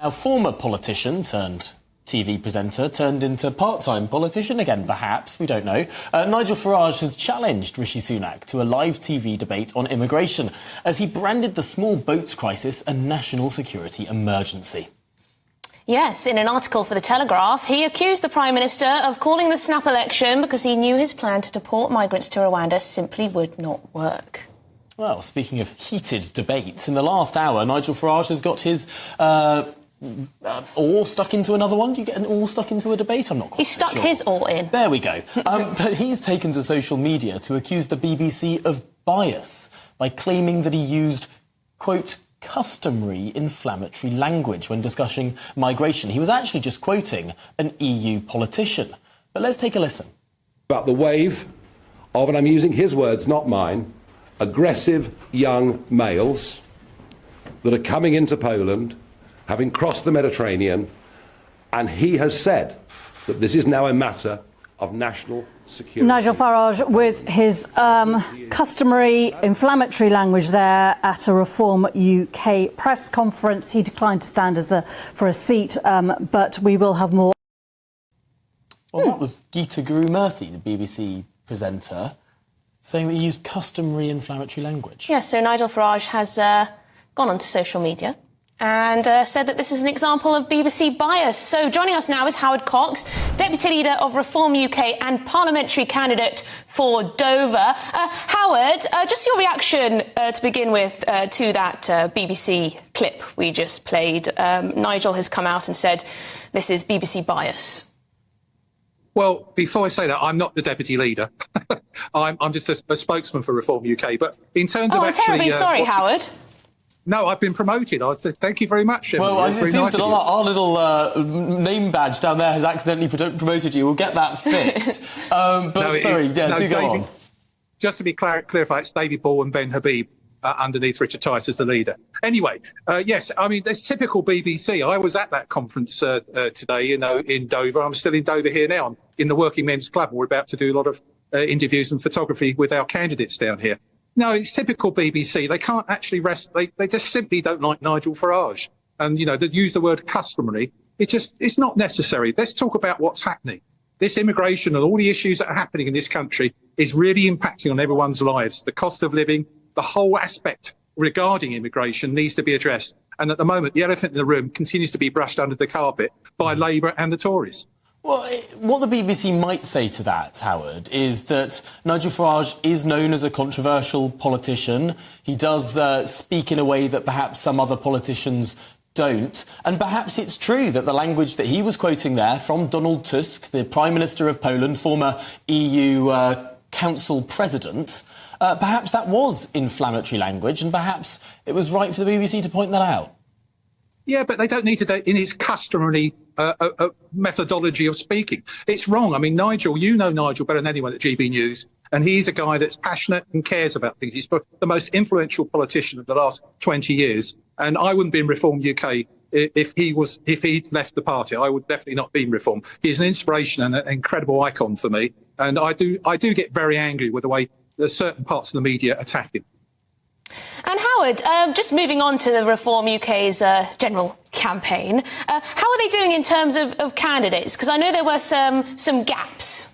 A former politician turned TV presenter turned into part-time politician again, perhaps, we don't know. Nigel Farage has challenged Rishi Sunak to a live TV debate on immigration as he branded the small boats crisis a national security emergency. Yes, in an article for The Telegraph, he accused the Prime Minister of calling the snap election because he knew his plan to deport migrants to Rwanda simply would not work. Well, speaking of heated debates, in the last hour, Nigel Farage has got his oar stuck into another one. Do you get an oar stuck into a debate? I'm not quite sure. He stuck his oar in. There we go. But he's taken to social media to accuse the BBC of bias by claiming that he used, quote, customary inflammatory language when discussing migration. He was actually just quoting an EU politician. But let's take a listen. About the wave of, and I'm using his words, not mine, aggressive young males that are coming into Poland, having crossed the Mediterranean, and he has said that this is now a matter of national security. Nigel Farage with his customary inflammatory language there at a Reform UK press conference. He declined to stand for a seat, but we will have more. Well, that was Geeta Guru-Murthy, the BBC presenter, saying that he used customary inflammatory language. Yes, so Nigel Farage has gone onto social media and said that this is an example of BBC bias. So joining us now is Howard Cox, Deputy Leader of Reform UK and Parliamentary Candidate for Dover. Howard, just your reaction to begin with to that BBC clip we just played. Nigel has come out and said this is BBC bias. Well, before I say that, I'm not the deputy leader. I'm just a spokesman for Reform UK. But in terms of I'm terribly sorry, Howard. No, I've been promoted. I said thank you very much. Well, it seems that our little name badge down there has accidentally promoted you. We'll get that fixed. Do go on. Just to be clarify, it's David Ball and Ben Habib underneath Richard Tice as the leader. Anyway, yes, I mean, there's typical BBC. I was at that conference today, in Dover. I'm still in Dover here now. I'm in the Working Men's Club. We're about to do a lot of interviews and photography with our candidates down here. No, it's typical BBC. They can't actually rest. They just simply don't like Nigel Farage. And, they use the word customary. It's not necessary. Let's talk about what's happening. This immigration and all the issues that are happening in this country is really impacting on everyone's lives. The cost of living, the whole aspect regarding immigration needs to be addressed. And at the moment, the elephant in the room continues to be brushed under the carpet by Labour and the Tories. Well, what the BBC might say to that, Howard, is that Nigel Farage is known as a controversial politician. He does speak in a way that perhaps some other politicians don't. And perhaps it's true that the language that he was quoting there from Donald Tusk, the Prime Minister of Poland, former EU Council President, perhaps that was inflammatory language, and perhaps it was right for the BBC to point that out. Yeah, but they don't need to do in his customary methodology of speaking. It's wrong. I mean, Nigel, you know Nigel better than anyone at GB News, and he's a guy that's passionate and cares about things. He's the most influential politician of the last 20 years, and I wouldn't be in Reform UK if he'd left the party. I would definitely not be in Reform. He's an inspiration and an incredible icon for me, and I do get very angry with the way that certain parts of the media attack him. And Howard, just moving on to the Reform UK's general campaign, how are they doing in terms of candidates? Because I know there were some gaps.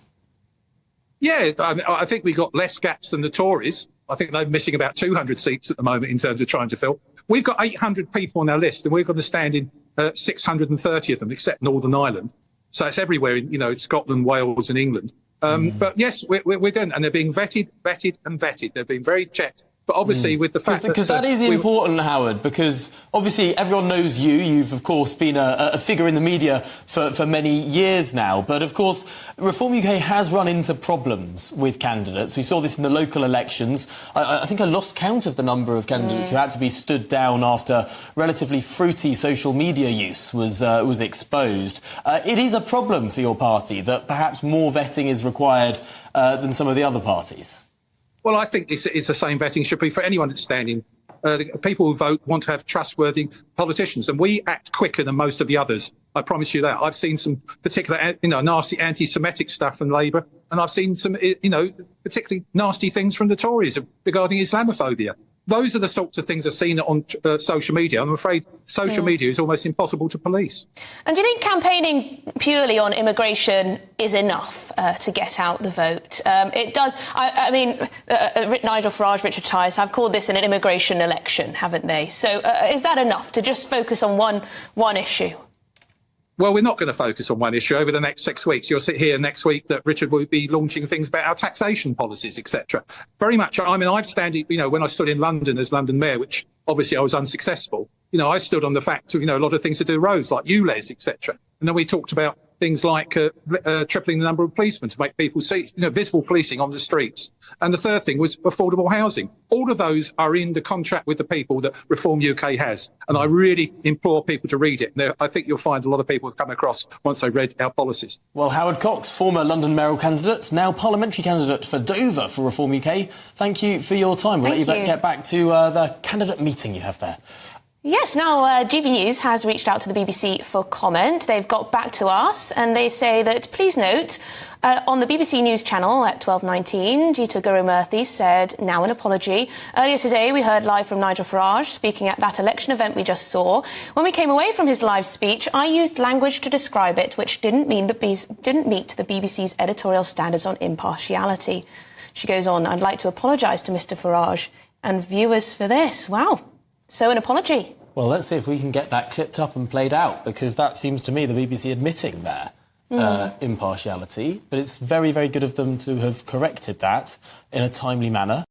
Yeah, I think we got less gaps than the Tories. I think they're missing about 200 seats at the moment in terms of trying to fill. We've got 800 people on our list, and we're going to stand in 630 of them, except Northern Ireland. So it's everywhere in Scotland, Wales, and England. But yes, we're done, and they're being vetted. They're being very checked. But obviously, with the fact because that is important, Howard, because obviously everyone knows you. You've, of course, been a figure in the media for many years now. But, of course, Reform UK has run into problems with candidates. We saw this in the local elections. I think I lost count of the number of candidates who had to be stood down after relatively fruity social media use was exposed. It is a problem for your party that perhaps more vetting is required than some of the other parties. Well, I think it's the same vetting should be for anyone that's standing. People who vote want to have trustworthy politicians, and we act quicker than most of the others. I promise you that. I've seen some particular, nasty anti-Semitic stuff from Labour, and I've seen some, particularly nasty things from the Tories regarding Islamophobia. those are the sorts of things are seen on social media. I'm afraid social media is almost impossible to police. And do you think campaigning purely on immigration is enough to get out the vote? It does. I mean, Nigel Farage, Richard Tice have called this an immigration election, haven't they? So is that enough to just focus on one issue? Well, we're not going to focus on one issue over the next 6 weeks. You'll sit here next week that Richard will be launching things about our taxation policies, etc. Very much. I mean, I've standing, when I stood in London as London Mayor, which obviously I was unsuccessful, I stood on the fact of, a lot of things to do with roads like ULEZ, etc. And then we talked about things like tripling the number of policemen to make people see, visible policing on the streets. And the third thing was affordable housing. All of those are in the contract with the people that Reform UK has. And I really implore people to read it. I think you'll find a lot of people have come across once they read our policies. Well, Howard Cox, former London mayoral candidate, now parliamentary candidate for Dover for Reform UK. Thank you for your time. We'll let you get back to the candidate meeting you have there. Yes, now GB News has reached out to the BBC for comment. They've got back to us and they say that, please note, on the BBC News channel at 12:19, Geeta Guru-Murthy said, now an apology. Earlier today, we heard live from Nigel Farage speaking at that election event we just saw. When we came away from his live speech, I used language to describe it, which didn't meet the BBC's editorial standards on impartiality. She goes on, I'd like to apologise to Mr Farage and viewers for this. Wow. So an apology. Well, let's see if we can get that clipped up and played out, because that seems to me the BBC admitting their impartiality. But it's very, very good of them to have corrected that in a timely manner.